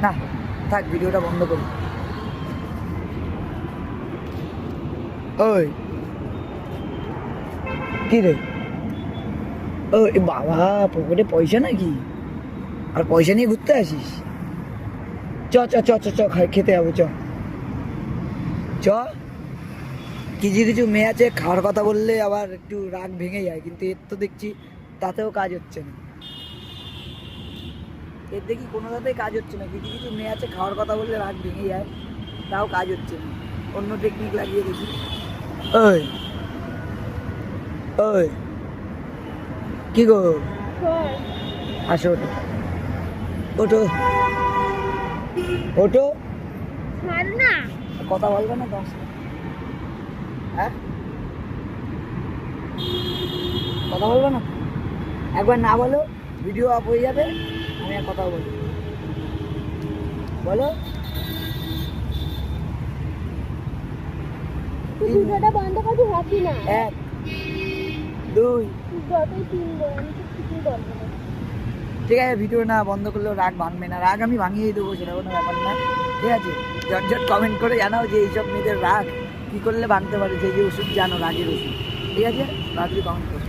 না থাক, ভিডিওটা বন্ধ করি। ওই কি রে, ও বাবা পকেটে পয়সা নাকি? আর পয়সা নিয়ে ঘুরতে আসিস? চ চ চ চ চ খেতে যাবো, চ চ। কিছু কিছু মেয়ে আছে খাওয়ার কথা বললে আবার একটু রাগ ভেঙে যায়, কিন্তু এর তো দেখছি তাতেও কাজ হচ্ছে না। এর দেখি কোনোটাতেই কাজ হচ্ছে না। কিছু কিছু মেয়ে আছে খাওয়ার কথা বললে রাগ ভেঙে যায়, তাও কাজ হচ্ছে না। অন্য টেকনিক লাগিয়ে দেখি। ওই ওই কি গো, আসো ওঠো ওঠো ওঠো। কথা বলবে না তোমার সাথে? হ্যাঁ কথা বলবো না? একবার না বলো, ভিডিও অফ হয়ে যাবে, আমি আর কথা বলবো। বলো ভিডিওটা বন্ধ করবি হাসি না। 1 2 যতই 3 বল আমি তো কিছুই বলবো না। ঠিক আছে, ভিডিও না বন্ধ করলেও রাগ ভাঙবে না। রাগ আমি ভাঙিয়েই দেবো, সেটা কোনো ব্যাপার না। ঠিক আছে, ঝটঝট কমেন্ট করে জানাও যে এইসব মেয়েদের রাগ কী করলে ভাঙতে পারে, যে ওষুধ জানো রাগের ওষুধ। ঠিক আছে, তাড়াতাড়ি কমেন্ট করো।